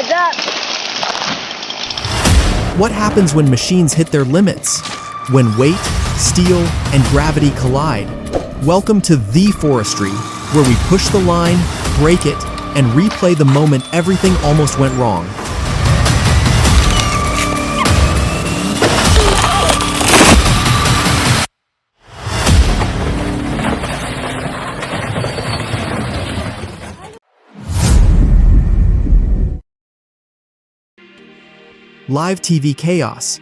Heads up! What happens when machines hit their limits? When weight, steel, and gravity collide? Welcome to the Forestry, where we push the line, break it, and replay the moment everything almost went wrong. Live TV chaos.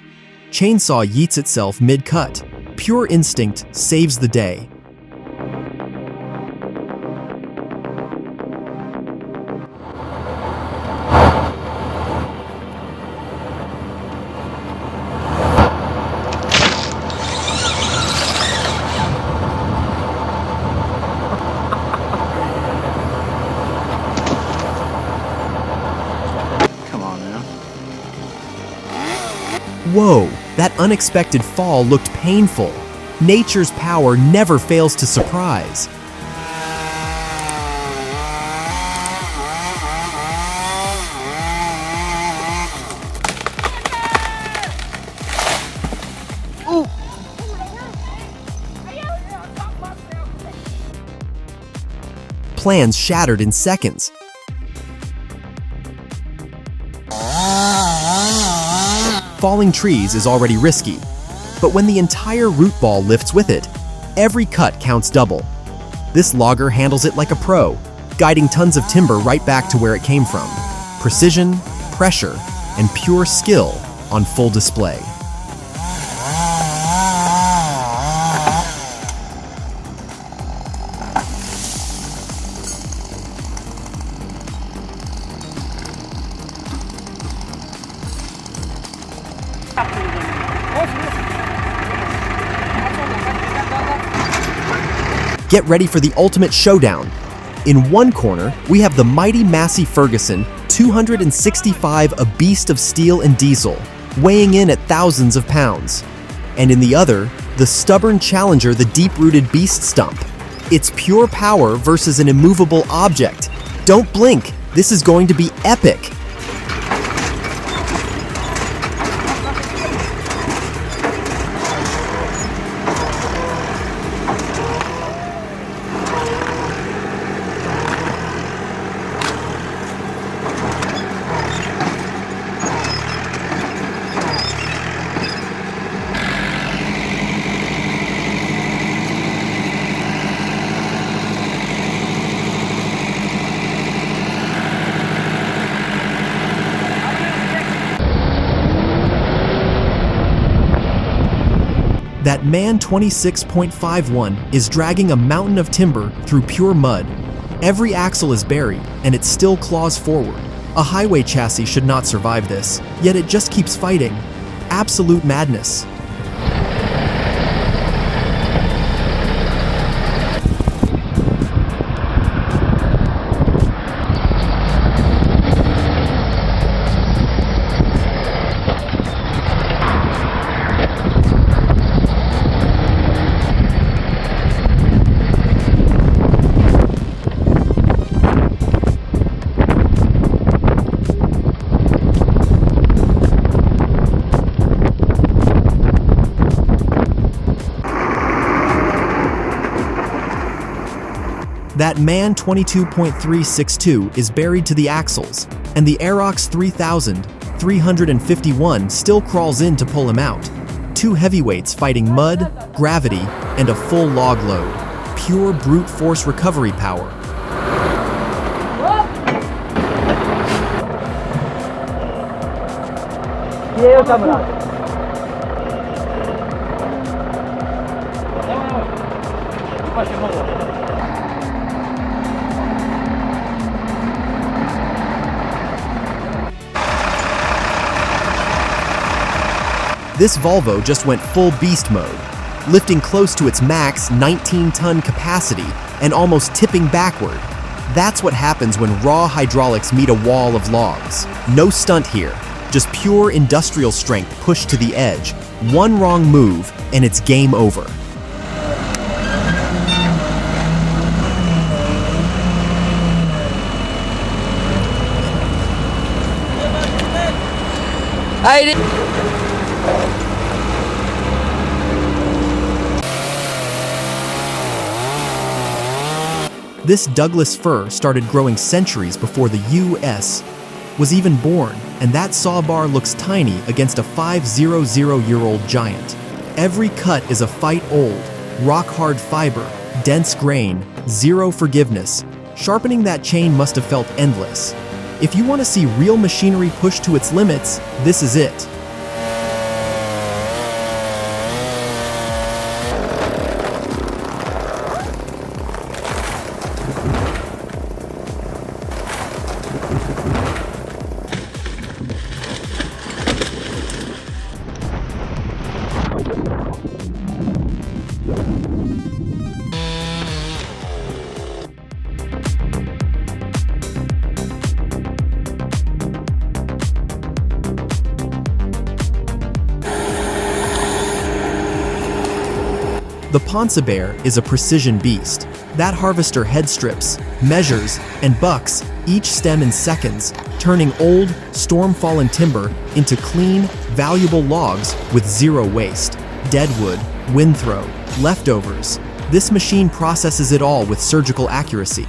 Chainsaw yeets itself mid-cut. Pure instinct saves the day. Whoa, that unexpected fall looked painful. Nature's power never fails to surprise. Plans shattered in seconds. Falling trees is already risky, but when the entire root ball lifts with it, every cut counts double. This logger handles it like a pro, guiding tons of timber right back to where it came from. Precision, pressure, and pure skill on full display. Get ready for the ultimate showdown. In one corner, we have the mighty Massey Ferguson 265, a beast of steel and diesel, weighing in at thousands of pounds. And in the other, the stubborn challenger, the deep-rooted beast stump. It's pure power versus an immovable object. Don't blink, this is going to be epic. That man 26.51 is dragging a mountain of timber through pure mud. Every axle is buried, and it still claws forward. A highway chassis should not survive this, yet it just keeps fighting. Absolute madness. That man 22.362 is buried to the axles, and the Aerox 3351 still crawls in to pull him out. Two heavyweights fighting mud, gravity, and a full log load. Pure brute force recovery power. This Volvo just went full beast mode, lifting close to its max 19-ton capacity and almost tipping backward. That's what happens when raw hydraulics meet a wall of logs. No stunt here, just pure industrial strength pushed to the edge. One wrong move, and it's game over. I didn't. This Douglas fir started growing centuries before the U.S. was even born, and that sawbar looks tiny against a 500-year-old giant. Every cut is a fight old, rock-hard fiber, dense grain, zero forgiveness. Sharpening that chain must have felt endless. If you want to see real machinery pushed to its limits, this is it. The Ponce Bear is a precision beast. That harvester head strips, measures, and bucks each stem in seconds, turning old, storm-fallen timber into clean, valuable logs with zero waste. Dead wood, wind throw, leftovers. This machine processes it all with surgical accuracy.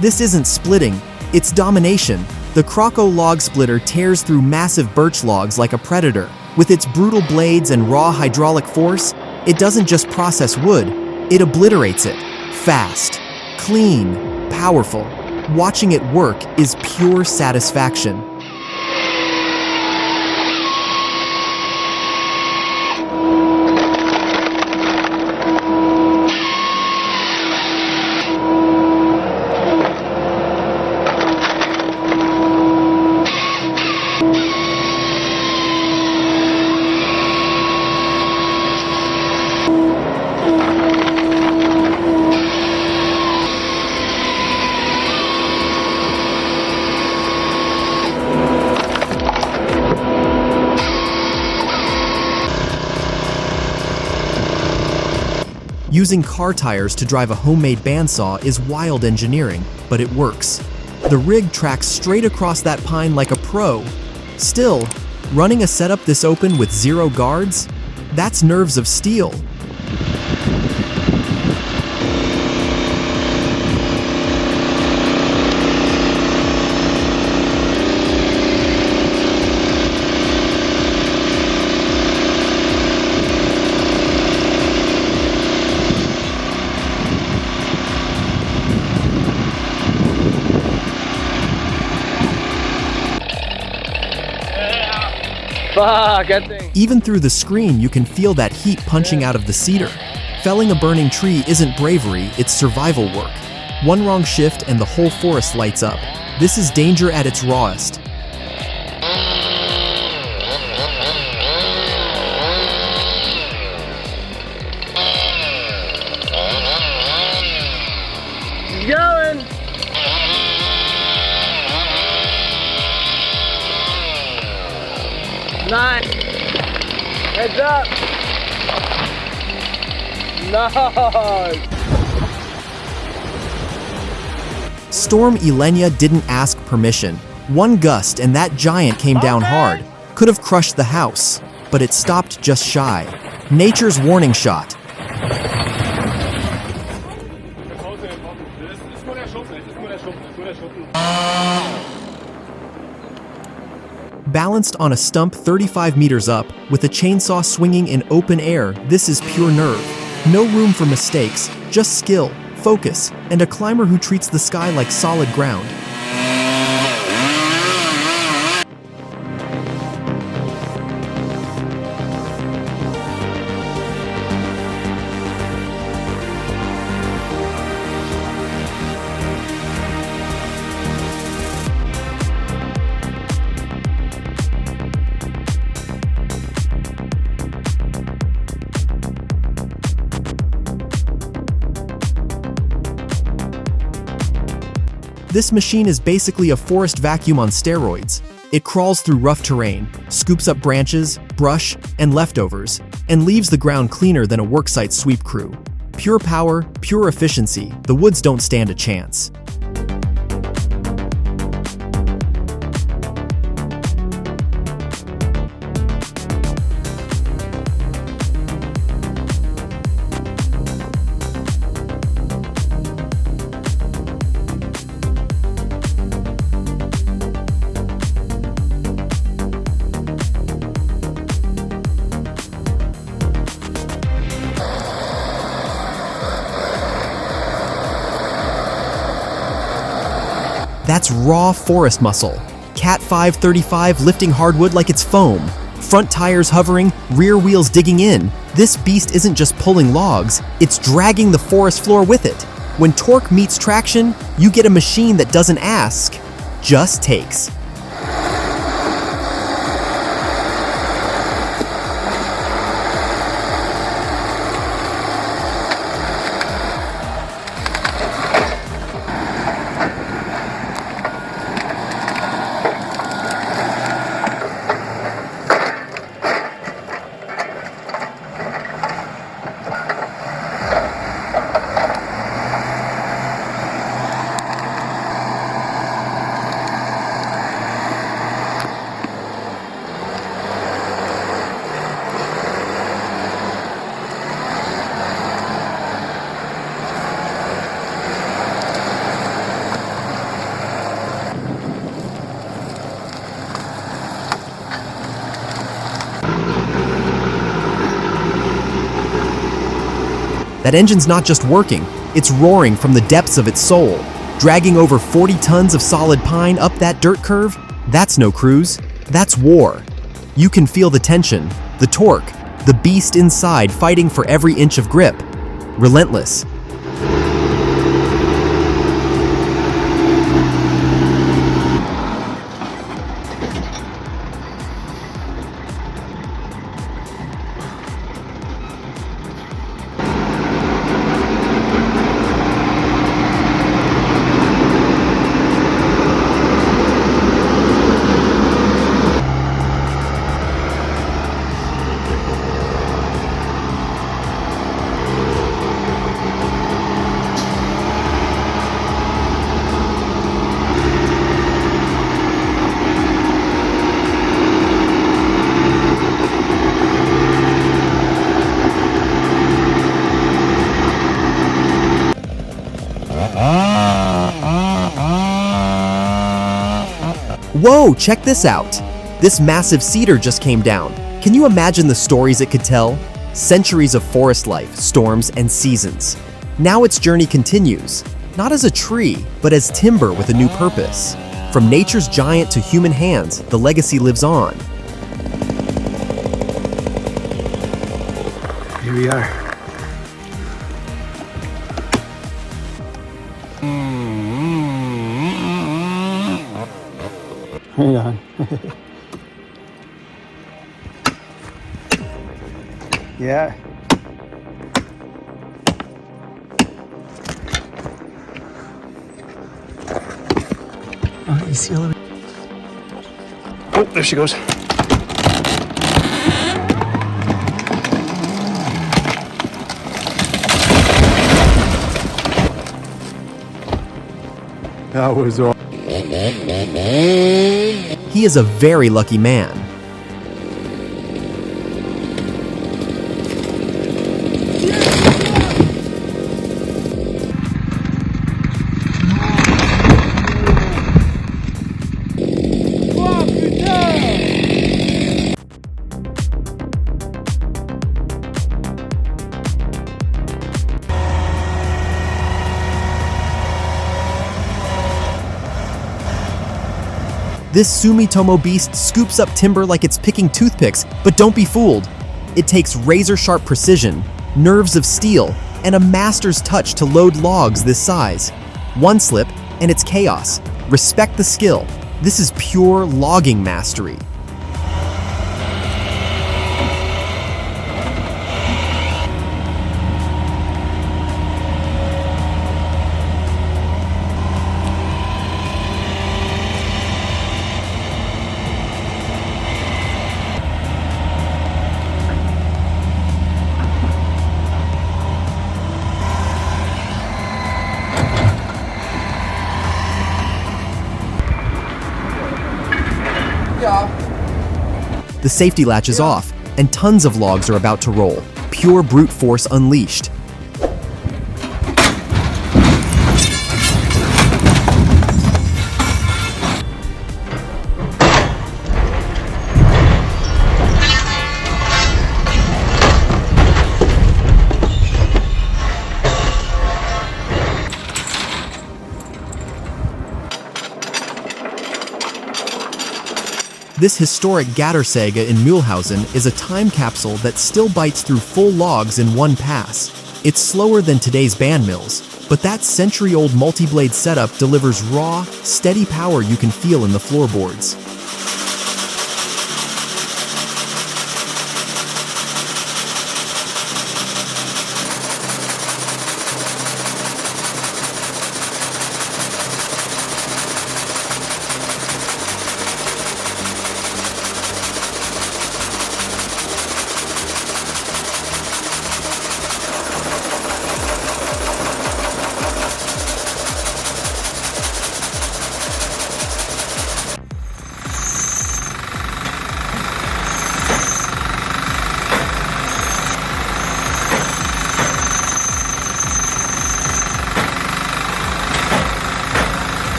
This isn't splitting, it's domination. The Croco log splitter tears through massive birch logs like a predator. With its brutal blades and raw hydraulic force, it doesn't just process wood, it obliterates it. Fast, clean, powerful. Watching it work is pure satisfaction. Using car tires to drive a homemade bandsaw is wild engineering, but it works. The rig tracks straight across that pine like a pro. Still, running a setup this open with zero guards? That's nerves of steel. Fuck, that thing. Even through the screen, you can feel that heat punching out of the cedar. Felling a burning tree isn't bravery, it's survival work. One wrong shift and the whole forest lights up. This is danger at its rawest. He's going. Nice. Heads up. Nice. Storm Elenia didn't ask permission. One gust and that giant came down hard. Could have crushed the house, but it stopped just shy. Nature's warning shot. Balanced on a stump 35 meters up, with a chainsaw swinging in open air, this is pure nerve. No room for mistakes, just skill, focus, and a climber who treats the sky like solid ground. This machine is basically a forest vacuum on steroids. It crawls through rough terrain, scoops up branches, brush, and leftovers, and leaves the ground cleaner than a worksite sweep crew. Pure power, pure efficiency, the woods don't stand a chance. That's raw forest muscle. Cat 535 lifting hardwood like it's foam. Front tires hovering, rear wheels digging in. This beast isn't just pulling logs, it's dragging the forest floor with it. When torque meets traction, you get a machine that doesn't ask, just takes. That engine's not just working, it's roaring from the depths of its soul. Dragging over 40 tons of solid pine up that dirt curve? That's no cruise, that's war. You can feel the tension, the torque, the beast inside fighting for every inch of grip. Relentless. Whoa, check this out! This massive cedar just came down. Can you imagine the stories it could tell? Centuries of forest life, storms, and seasons. Now its journey continues, not as a tree, but as timber with a new purpose. From nature's giant to human hands, the legacy lives on. Here we are. Hang on. Yeah. Oh, you see a little bit. Oh, there she goes. That was all. He is a very lucky man. This Sumitomo beast scoops up timber like it's picking toothpicks, but don't be fooled. It takes razor-sharp precision, nerves of steel, and a master's touch to load logs this size. One slip, and it's chaos. Respect the skill. This is pure logging mastery. The safety latch is off, and tons of logs are about to roll. Pure brute force unleashed. This historic Gattersäge in Mühlhausen is a time capsule that still bites through full logs in one pass. It's slower than today's band mills, but that century-old multi-blade setup delivers raw, steady power you can feel in the floorboards.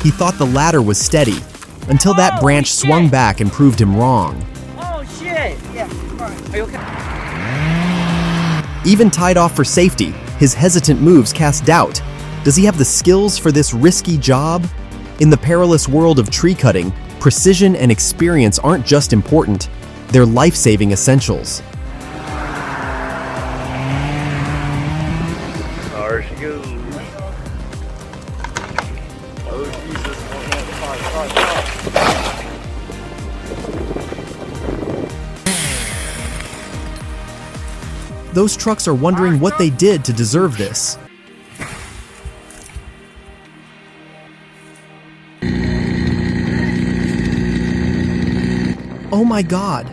He thought the ladder was steady, until that branch swung back and proved him wrong. Oh shit! Yeah, alright. Are you okay? Even tied off for safety, his hesitant moves cast doubt. Does he have the skills for this risky job? In the perilous world of tree cutting, precision and experience aren't just important, they're life-saving essentials. There she goes. Oh Jesus. Those trucks are wondering what they did to deserve this. Oh my God!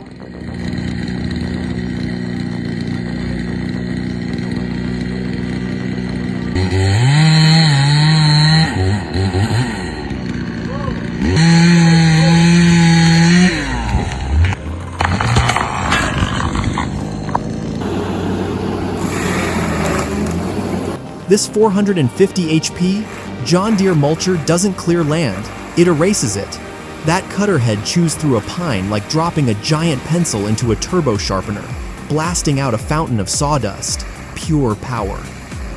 This 450 HP John Deere mulcher doesn't clear land, it erases it. That cutter head chews through a pine like dropping a giant pencil into a turbo sharpener, blasting out a fountain of sawdust. Pure power.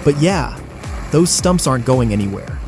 But yeah, those stumps aren't going anywhere.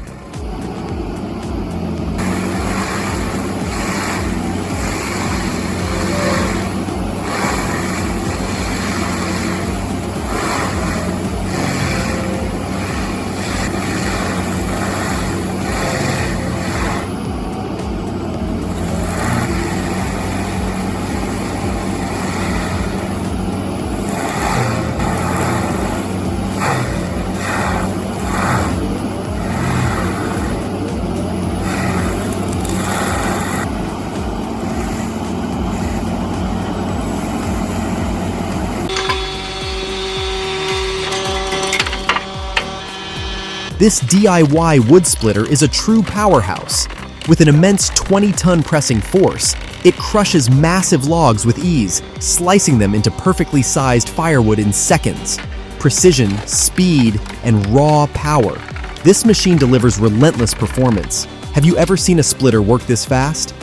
This DIY wood splitter is a true powerhouse. With an immense 20-ton pressing force, it crushes massive logs with ease, slicing them into perfectly sized firewood in seconds. Precision, speed, and raw power. This machine delivers relentless performance. Have you ever seen a splitter work this fast?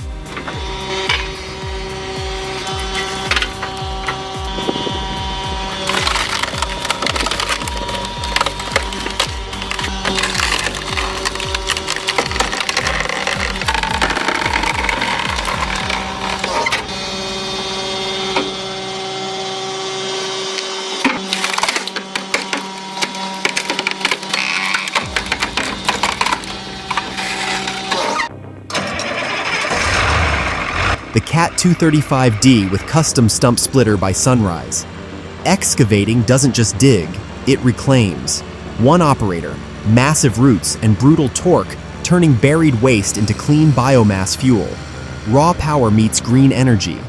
the Cat 235D with custom stump splitter by Sunrise. Excavating doesn't just dig, it reclaims. One operator, massive roots, and brutal torque, turning buried waste into clean biomass fuel. Raw power meets green energy.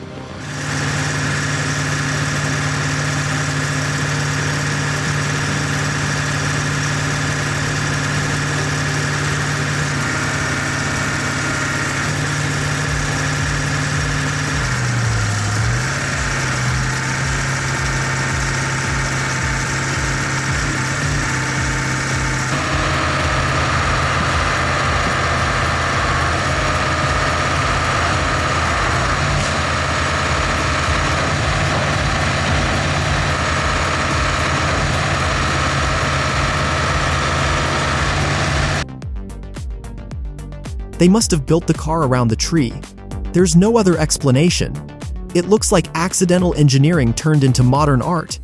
They must have built the car around the tree. There's no other explanation. It looks like accidental engineering turned into modern art.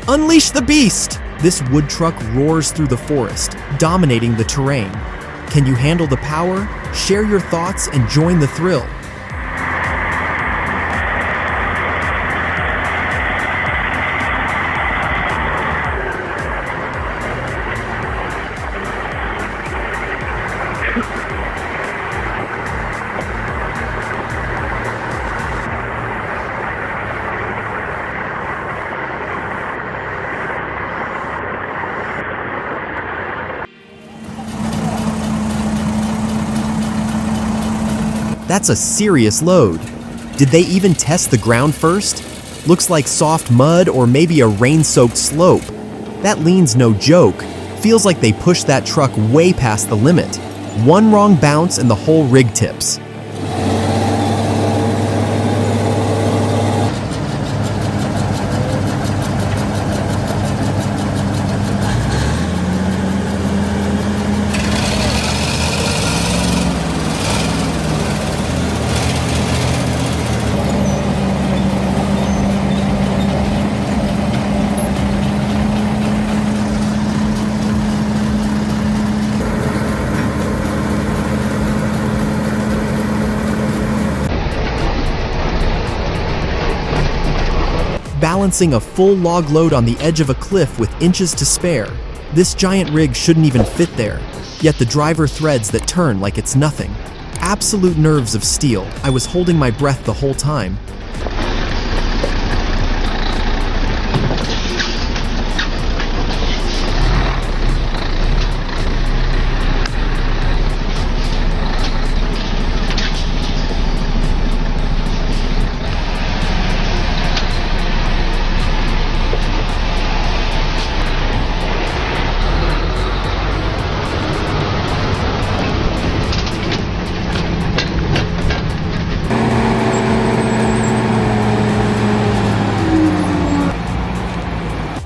Unleash the beast! This wood truck roars through the forest, dominating the terrain. Can you handle the power? Share your thoughts and join the thrill. That's a serious load. Did they even test the ground first? Looks like soft mud or maybe a rain-soaked slope. That lean's no joke. Feels like they pushed that truck way past the limit. One wrong bounce and the whole rig tips. Balancing a full log load on the edge of a cliff with inches to spare. This giant rig shouldn't even fit there, yet the driver threads that turn like it's nothing. Absolute nerves of steel. I was holding my breath the whole time.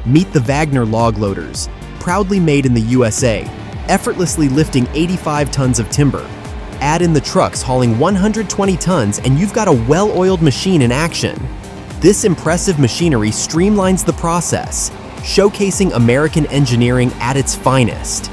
Meet the Wagner log loaders, proudly made in the USA, effortlessly lifting 85 tons of timber. Add in the trucks hauling 120 tons and you've got a well-oiled machine in action. This impressive machinery streamlines the process, showcasing American engineering at its finest.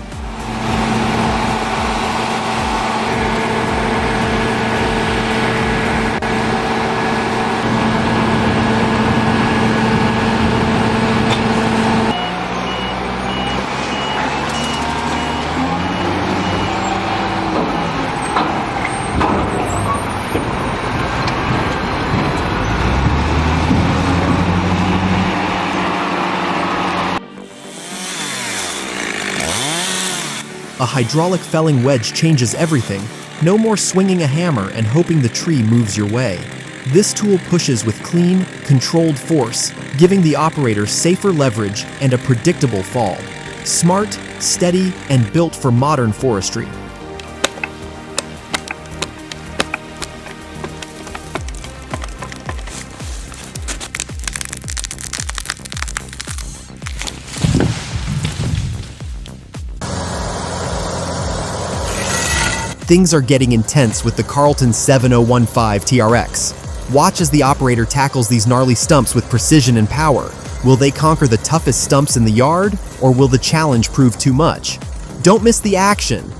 A hydraulic felling wedge changes everything. No more swinging a hammer and hoping the tree moves your way. This tool pushes with clean, controlled force, giving the operator safer leverage and a predictable fall. Smart, steady, and built for modern forestry. Things are getting intense with the Carlton 7015 TRX. Watch as the operator tackles these gnarly stumps with precision and power. Will they conquer the toughest stumps in the yard, or will the challenge prove too much? Don't miss the action.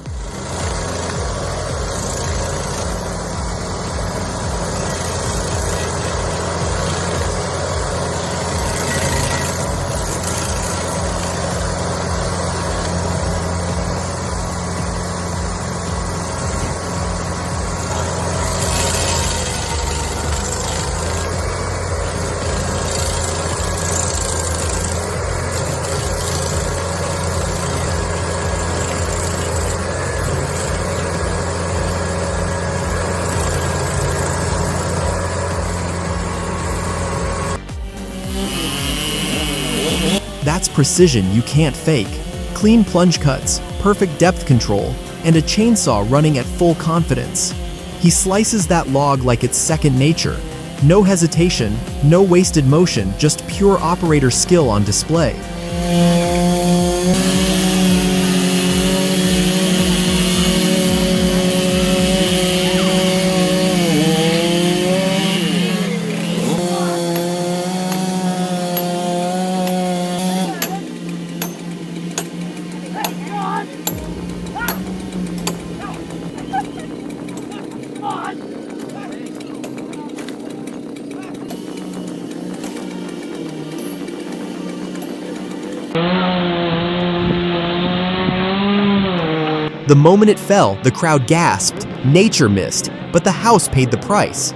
That's precision you can't fake. Clean plunge cuts, perfect depth control, and a chainsaw running at full confidence. He slices that log like it's second nature. No hesitation, no wasted motion, just pure operator skill on display. The moment it fell, the crowd gasped. Nature missed, but the house paid the price.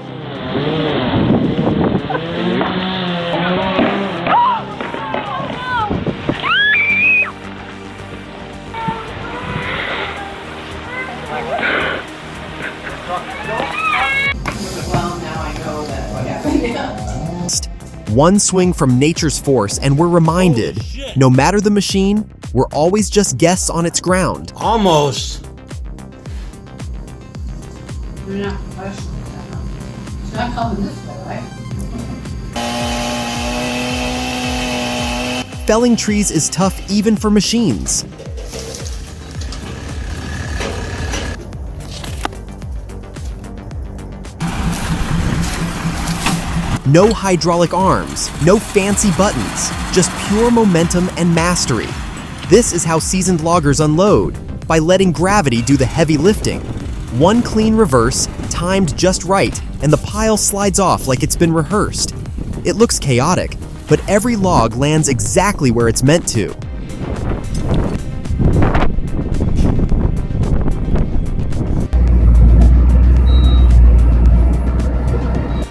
One swing from nature's force and we're reminded, no matter the machine, we're always just guests on its ground. Almost. You're not professional. It's not coming this way, right? Felling trees is tough even for machines. No hydraulic arms, no fancy buttons, just pure momentum and mastery. This is how seasoned loggers unload, by letting gravity do the heavy lifting. One clean reverse, timed just right, and the pile slides off like it's been rehearsed. It looks chaotic, but every log lands exactly where it's meant to.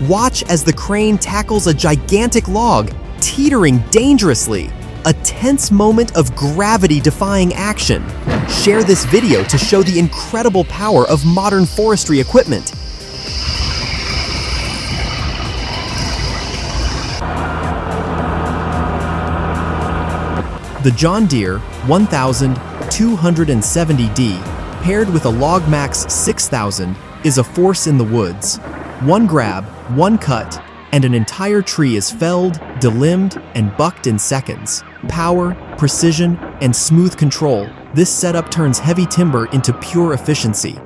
Watch as the crane tackles a gigantic log, teetering dangerously. A tense moment of gravity-defying action. Share this video to show the incredible power of modern forestry equipment. The John Deere 1270D, paired with a LogMax 6000, is a force in the woods. One grab, one cut, and an entire tree is felled, delimbed, and bucked in seconds. Power, precision, and smooth control, this setup turns heavy timber into pure efficiency.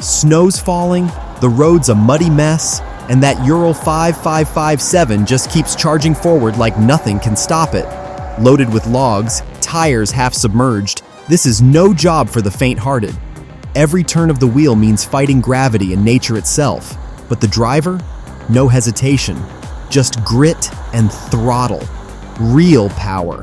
Snow's falling, the road's a muddy mess, and that Ural 5557 just keeps charging forward like nothing can stop it. Loaded with logs, tires half submerged, this is no job for the faint-hearted. Every turn of the wheel means fighting gravity and nature itself. But the driver? No hesitation. Just grit and throttle. Real power.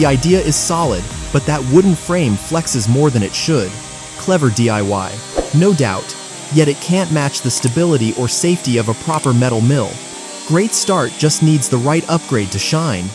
The idea is solid, but that wooden frame flexes more than it should. Clever DIY, no doubt, yet it can't match the stability or safety of a proper metal mill. Great start just needs the right upgrade to shine.